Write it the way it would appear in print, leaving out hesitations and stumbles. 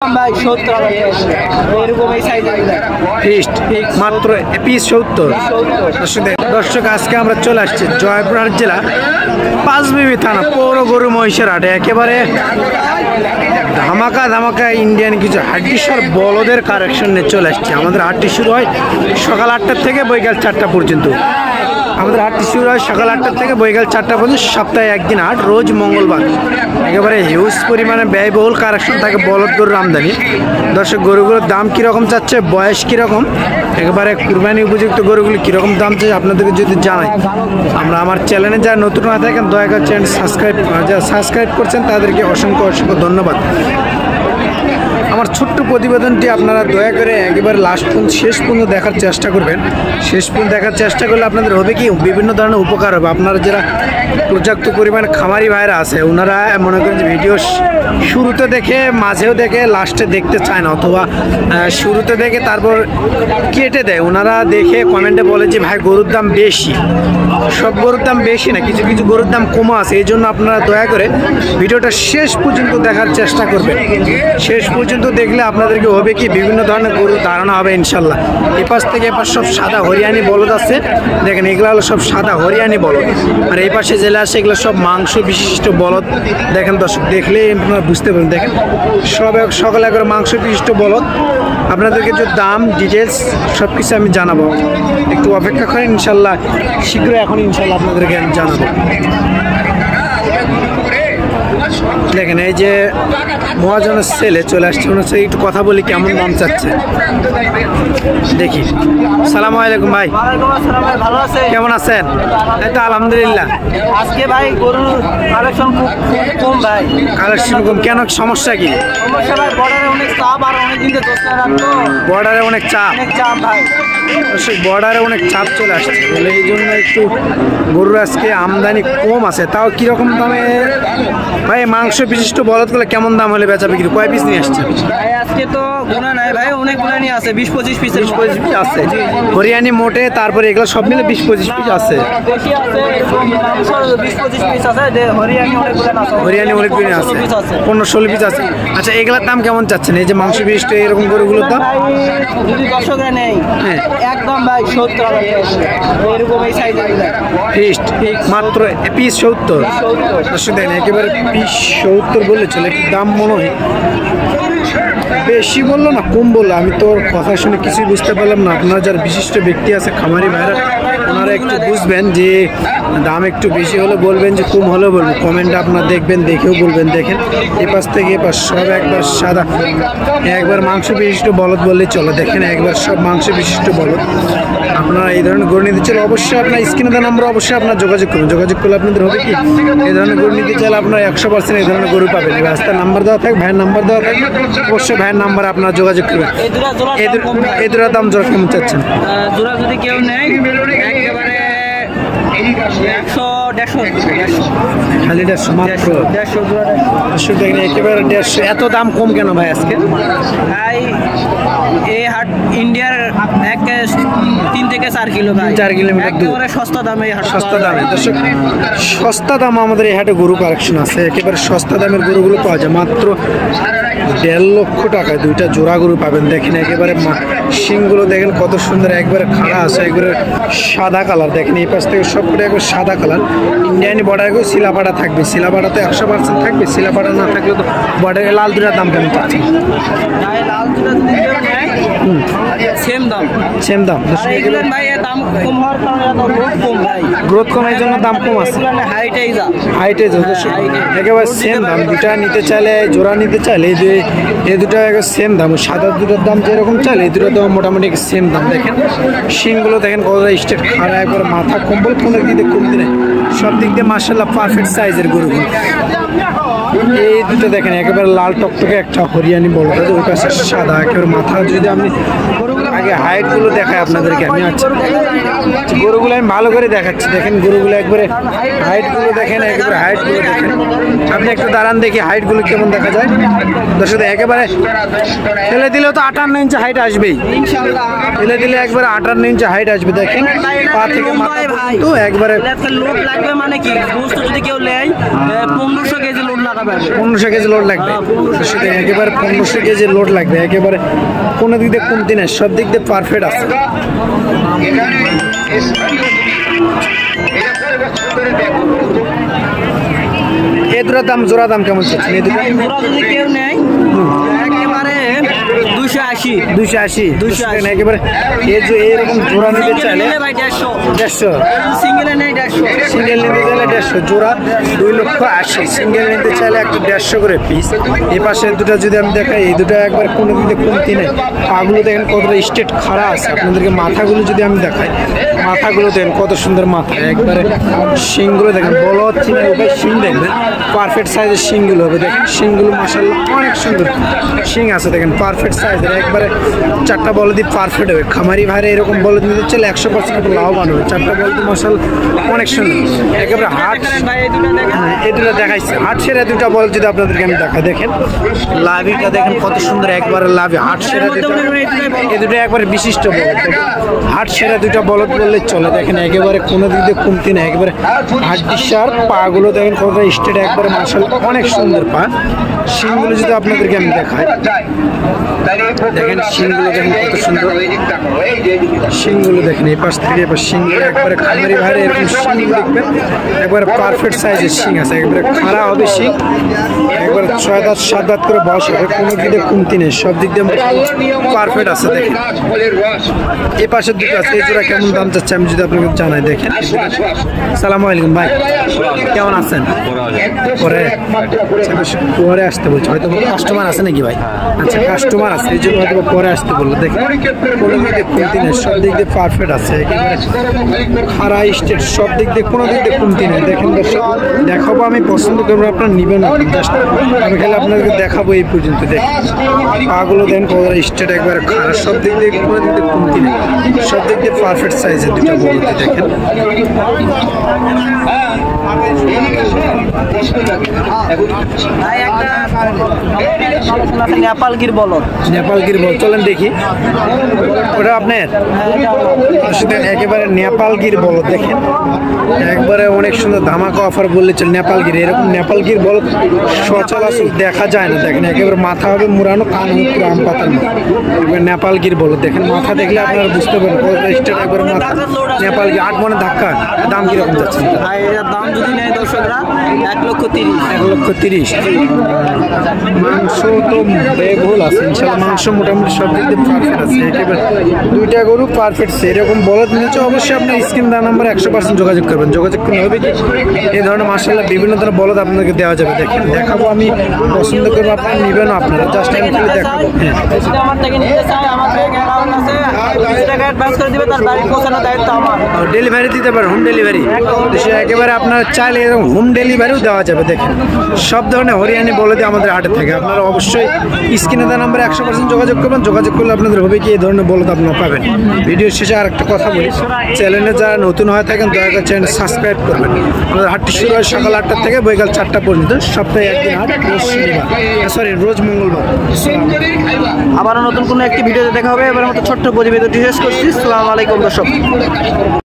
ভাই 70 মাত্র পিস 70। দর্শক আজকে আমরা চলে আসছি জয়পুরহাট জেলা পাঁচবিবি থানা পৌর গরু মহিষের হাটে। একেবারে ধামাকা ধামাকা ইন্ডিয়ান কিছু হাড্ডিসার বলদের কালেকশন নিয়ে চলে আসছে। আমাদের হাটটি শুরু হয় সকাল 8টার থেকে বৈকাল 4টা পর্যন্ত। আমাদের হাটটি শুরু হয় সকাল 8টার থেকে বৈকাল 4টা পর্যন্ত। সপ্তাহে একদিন হাট, রোজ মঙ্গলবার। একেবারে হিউজ পরিমাণে ব্যয়বহুল কালেকশন থাকে বলদ গরুর আমদানি। দর্শক গরুগুলোর দাম কীরকম চাচ্ছে, বয়স কীরকম, একেবারে কুরবানি উপযুক্ত গরুগুলি কীরকম দাম চাই আপনাদেরকে যদি জানাই। আমরা আমার চ্যানেলে যারা নতুন হয়ে থাকেন দয়া করে চ্যানেল যারা সাবস্ক্রাইব করছেন তাদেরকে অসংখ্য অসংখ্য ধন্যবাদ। আমার ছোট্ট প্রতিবেদনটি আপনারা দয়া করে একেবারে লাস্ট পর্যন্ত শেষ পর্যন্ত দেখার চেষ্টা করবেন। শেষ পর্যন্ত দেখার চেষ্টা করলে আপনাদের হবে কি বিভিন্ন ধরনের উপকার হবে। আপনারা যারা পর্যাপ্ত পরিমাণে খামারি ভাইরা আছে ওনারা মনে করেন যে ভিডিও শুরুতে দেখে মাঝেও দেখে লাস্টে দেখতে চায় না, অথবা শুরুতে দেখে তারপর কেটে দেয়। ওনারা দেখে কমেন্টে বলে যে ভাই গরুর দাম বেশি। সব গরুর দাম বেশি না, কিছু কিছু গরুর দাম কমও আছে। এই জন্য আপনারা দয়া করে ভিডিওটা শেষ পর্যন্ত দেখার চেষ্টা করবেন। শেষ পর্যন্ত দেখলে আপনাদেরকে হবে কি বিভিন্ন ধরনের গরুর ধারণা হবে ইনশাল্লাহ। এপাশ থেকে এপাশ সব সাদা হরিয়ানি বলদ আছে, দেখেন এগুলো হলো সব সাদা হরিয়ানি বলদ। আর এই পাশে জেলা আছে এগুলো সব মাংস বিশিষ্ট বলদ। দেখেন দর্শক দেখলে আপনারা বুঝতে পারেন, দেখেন সব সকালে একবার মাংস বিশিষ্ট বলদ। আপনাদেরকে যে দাম ডিটেলস সব কিছু আমি জানাবো, একটু অপেক্ষা করেন ইনশাল্লাহ। শীঘ্রই এখন ইনশাল্লাহ আপনাদেরকে আমি জানাবো। দেখেন এই যে মহাজনের ছেলে চলে আসছে, ওনার সাথে একটু কথা বলি কেমন দাম চাচ্ছে দেখি। সালাম আলাইকুম ভাই, ভালো আছে? কেমন আছেন? এই তো আলহামদুলিল্লাহ। আজকে ভাই গরুর কালেকশন খুব কম ভাই। কালেকশন কম কেন, সমস্যা কি? সমস্যা ভাই বর্ডারে অনেক চাপ, আর অনেক দিন দোষটা রাখতো। বর্ডারে অনেক চাপ, অনেক চাপ ভাই। বর্ডারে অনেক চাপ চলে আসছে বলে এই জন্য একটু গরুর আজকে আমদানি কম আছে। তাও কিরকম দামে ভাই মাংস বিশিষ্ট বলদগুলো কেমন দাম হলে বেচা বিক্রি? কয় পিস নিয়ে আসছে ভাই? আজকে তো গুণা নাই ভাই, অনেক গুণা নিয়ে আছে, 20-25 পিস। 20-25 পিস আছে হরিয়ানি মোটে, তারপরে এগুলো সব মিলে 20-25 পিস আছে। বেশি আছে, মাংস 20-25 পিস আছে, হরিয়ানি অনেক গুণা আছে। হরিয়ানি অনেক গুণা আছে, 15-16 পিস আছে। আচ্ছা এগুলোর দাম কেমন চাচ্ছেন? এই যে মাংস বিশিষ্ট এরকম গরুগুলোর দাম যদি দর্শকরা নেই একদম ভাই 70 এরকম এই সাইজের ফিক্সড মাত্র পিস 70। দর্শক দেখেন একেবারে পিস 70 বললে চলে। একটু দাম মনে হয় বেশি বললো না কম বললো, আমি তোর কথা শুনে কিছুই বুঝতে পারলাম না। আপনারা যারা বিশিষ্ট ব্যক্তি আছে খামারি ভাইরা ওনারা একটু বুঝবেন যে দাম একটু বেশি হলে বলবেন, যে কম হলেও বলবেন। কমেন্টে আপনারা দেখবেন, দেখেও বলবেন। দেখেন এপাশ থেকে এপাশ সব একবার সাদা, একবার মাংস বিশিষ্ট বলদ বললে চলে। দেখেন একবার সব মাংস বিশিষ্ট বলদ। আপনারা এই ধরনের গরু নিতে চাইলে অবশ্যই আপনার স্ক্রিনে দেওয়া নাম্বার অবশ্যই আপনার যোগাযোগ করুন। যোগাযোগ করলে আপনাদের হবে কি এই ধরনের গরু নিতে চাইলে আপনারা 100% এই ধরনের গরু পাবেন। রাস্তার নাম্বার দেওয়া থাকে, ভাইয়ের নাম্বার দেওয়া থাকে, অবশ্যই ভাইয়ের নাম্বারে আপনারা যোগাযোগ করবেন। এই দুটা দাম জোড়া কেমন চাচ্ছেন? জোড়া যদি কেউ নেয় একেবারে 100-150 খালি 150 মাত্র। 150 দেখেন একেবারে 150। এত দাম কম কেন ভাই আজকে? ভাই এই হাট ইন্ডিয়ার 3 থেকে 4 কিলো ভাই, 4 কিলোমিটার দূর। একেবারে সস্তা দামে এই হাট, সস্তা দামে। দর্শক সস্তা দাম আমাদের এই হাটে গরু কালেকশন আছে। একেবারে সস্তা দামের গরুগুলো পাওয়া যায় মাত্র 1.5 লক্ষ টাকায়। দুইটা জোড়া গরু পাবেন। দেখেন একেবারে শিংগুলো দেখেন কত সুন্দর, একবারে খাড়া আছে, একবারে সাদা কালার। দেখেন এই পাশ থেকে সবগুলো একবার সাদা কালার। ইন্ডিয়ানি বর্ডারে শিলাপাড়া থাকবে, শিলাপাড়া তো 100% থাকবে। শিলাপাড়া না থাকলে তো বর্ডারে লাল দুটার দাম কেমন চাচ্ছে? লাল দুটো সেম দাম, সেম দাম। ভাই দাম কম হওয়ার কারণে কম ভাই, গ্রোথ কমার জন্য দাম কম আছে। হাইটে একেবারে সেম দাম। দুটা নিতে চাইলে জোড়া নিতে চাইলে এই দুটো একবার সেম দাম। সাদা দুটোর দাম যেরকম চাইলে এই দুটোর দাম মোটামুটি সেম দাম। দেখেন শিংগুলো দেখেন কত স্টেট খাড়া, একবার মাথা কম্বল কোনো দিক দিয়ে কমতে নেই। সব দিক দিয়ে মার্শাল্লাহ পারফেক্ট সাইজের গরুগুলো। এই দুটো দেখেন একেবারে লাল টকটকে একটা হরিয়ানি বলদ, ওই পাশে সাদা। একেবারে মাথা যদি আমি আগে হাইটগুলো দেখাই আপনাদেরকে আমি। আচ্ছা গরুগুলো আমি ভালো করে দেখাচ্ছি। দেখেন গরুগুলো একবারে হাইটগুলো দেখেন, একেবারে হাইটগুলো দেখেন। আপনি একটু দাঁড়ান দেখি হাইটগুলো কেমন দেখা যায়। দর্শক একেবারে ফেলে দিলেও তো 58 ইঞ্চি হাইট আসবেই, ফেলে দিলে একবারে 58 ইঞ্চি হাইট আসবে। দেখেন পা থেকে মাথা তো একবারে লোড লাগবে মানে কি, যদি কেউ নেয় 1500 কেজি লোড লাগাবে। পারবে। 1500 কেজি লোড লাগবে, সেটা একেবারে 1500 কেজি লোড লাগবে, একেবারে কোনো দিক দিয়ে কমতি নেই, সব দিক দিয়ে পারফেক্ট আছে। এই দুটার দাম জোড়া দাম কেমন চাচ্ছেন? এই দুটো যদি কেউ নেয় একেবারে 280 280 একেবারে এই যে এইরকম জোড়া নিতে চাইলে 150, সিঙ্গেলে নেই 150, সিঙ্গেল নিতে চাইলে 150, জোড়া 2,80,000, সিঙ্গেল নিতে চাইলে একটা 150 করে পিস। এই পাশে দুটো যদি আমি দেখাই, এই দুটো একবার কোনো দিকে কমতি নেই, পাগুলো দেখেন কতটা স্টেট খাড়া আছে। আপনাদেরকে মাথাগুলো যদি আমি দেখাই, মাথাগুলো দেখেন কত সুন্দর মাথা, একবারে শিংগুলো দেখেন বড় হচ্ছে না, ওটাই শিং দেখবেন পারফেক্ট সাইজের শিংগুলো হবে। দেখেন শিংগুলো মাশাআল্লাহ অনেক সুন্দর শিং আছে, দেখেন পারফেক্ট সাইজের, একবারে 4টা বলদি পারফেক্ট হবে। খামারি ভাইরা এরকম বলদ নিতে চাইলে 100% লাভবান হবে। 4টা বলদি মাশাআল্লাহ অনেক সুন্দর, একেবারে হাট। হ্যাঁ, এই দুটো দেখাইছে হাট সেরা দুটা বল যদি আপনাদেরকে আমি দেখা, দেখেন লাভিটা দেখেন কত সুন্দর, একবারে লাভি হাট সেরা দুটো, এই দুটো একবারে বিশিষ্ট বলদ। হাট সেরা দুটা বলদ বললে চলে, দেখেন একেবারে কোনো দিক দিয়ে কমতি না, একেবারে হাড্ডিসার পাগুলো দেখেন কতটা স্টেট, একবারে মাশাআল্লাহ অনেক সুন্দর পা। শিংগুলো যদি আপনাদেরকে আমি দেখাই, দেখেন শিংগুলো দেখেন কত সুন্দর, শিংগুলো দেখেন এই পাশ থেকে এবার শিংগুলো একবারে খামারি ভাইরে এরকম শিং দেখবেন, একবারে পারফেক্ট সাইজের শিং আছে, একবারে খাড়া হবে শিং, একবারে 6 দাঁত 7 দাঁত করে বয়স হবে, কোনো দিক দিয়ে কমতি নেই, সব দিক দিয়ে পারফেক্ট আছে। দেখেন এই পাশের দুটো আছে, এই জোড়া কেমন দাম চাচ্ছে আমি যদি আপনাকে জানাই। দেখেন সালামু আলাইকুম ভাই, কেমন আছেন? পরে আসতে বলছে, হয়তো কাস্টমার আছে নাকি ভাই? আচ্ছা কাস্টমার আছে, এই জন্য হয়তো পরে আসতে বললো। দেখেন কোনো দিক দিয়ে কমতি নেই, সব দিক দিয়ে পারফেক্ট আছে, একেবারে খাড়া স্টেট, সব দিক দিয়ে কোনো দিক দিয়ে কমতি নেই। দেখেন দর্শক দেখাবো, আমি পছন্দ করবো, আপনার নিবেন, জাস্ট আমি খালি আপনাদেরকে দেখাবো এই পর্যন্ত। দেখেন পাগুলো দেন কতটা স্টেট, একবারে খাড়া, সব দিক দিয়ে কোনো দিক দিয়ে কমতি নেই, সব দিক দিয়ে পারফেক্ট সাইজের দুটা বলতে। দেখেন নেপালগির বলদ, নেপালগির বল, চলেন দেখি ওটা আপনার একেবারে নেপালগির বলদ। দেখেন একবারে অনেক সুন্দর ধামাকা অফার বললে চল। নেপালগির এরকম নেপালগির বলদ সচরাচর দেখা যায় না। দেখেন একেবারে মাথা হবে মুড়ানো, কান হবে পুরো আম পাতার মতো, এবার নেপালগির বলদ। দেখেন মাথা দেখলে আপনারা বুঝতে পারবেন একবার মাথা। নেপালগির 8 মনে ধাক্কা, দাম কিরকম যাচ্ছে? দাম যদি নেয় দর্শকরা 1,30,000, 1,30,000। মাংস তো বেভুল আছে ইনশাল্লাহ, মাংস মোটামুটি সব দিক দিয়ে পারফেক্ট আছে, একেবারে দুইটা গরু পারফেক্ট। এরকম বলদ নিয়েছে অবশ্যই আপনার স্ক্রিন দেওয়া নাম্বার 100% যোগাযোগ করবেন। যোগাযোগ করলে হবে কি এই ধরনের মাশাআল্লাহ বিভিন্ন ধরনের বলদ আপনাদেরকে দেওয়া যাবে। দেখেন দেখাবো, আমি পছন্দ করবো, আপনারা নেবেন, আপনারা জাস্ট আমি খালি দেখাবো। আমার থেকে নিতে চাই, আমার থেকে অ্যাকাউন্ট আছে, 20 টাকা অ্যাডভান্স করে দিবে, তার বাড়ি পৌঁছানোর দায়িত্ব আমার। ডেলিভারি দিতে পারেন, হোম ডেলিভারি, সে একেবারে আপনার চাইলে এরকম হোম ডেলিভারিও দেওয়া যাবে। দেখেন সব ধরনের হরিয়ানি বলদই আমাদের হাটে থেকে, আপনারা অবশ্যই স্ক্রিনে দেওয়া নাম্বারে 100% যোগাযোগ করবেন। যোগাযোগ করলে আপনাদের হবে কি এই ধরনের বলদ আপনারা পাবেন। ভিডিওর শেষে আর একটা কথা বলি, চ্যানেলে যারা নতুন হয়ে থাকেন দয়া করে চ্যানেল সাবস্ক্রাইব করবেন। আমাদের হাটটি শুরু হয় সকাল 8টা থেকে বৈকাল 4টা পর্যন্ত, সপ্তাহে একদিন হাট, রোজ শনিবার, রোজ মঙ্গলবার। আবারও নতুন কোনো একটি ভিডিওতে দেখা হবে। এবার মতো ছোট্ট প্রতিবেদনটি শেষ করছি। আসসালামু আলাইকুম দর্শক।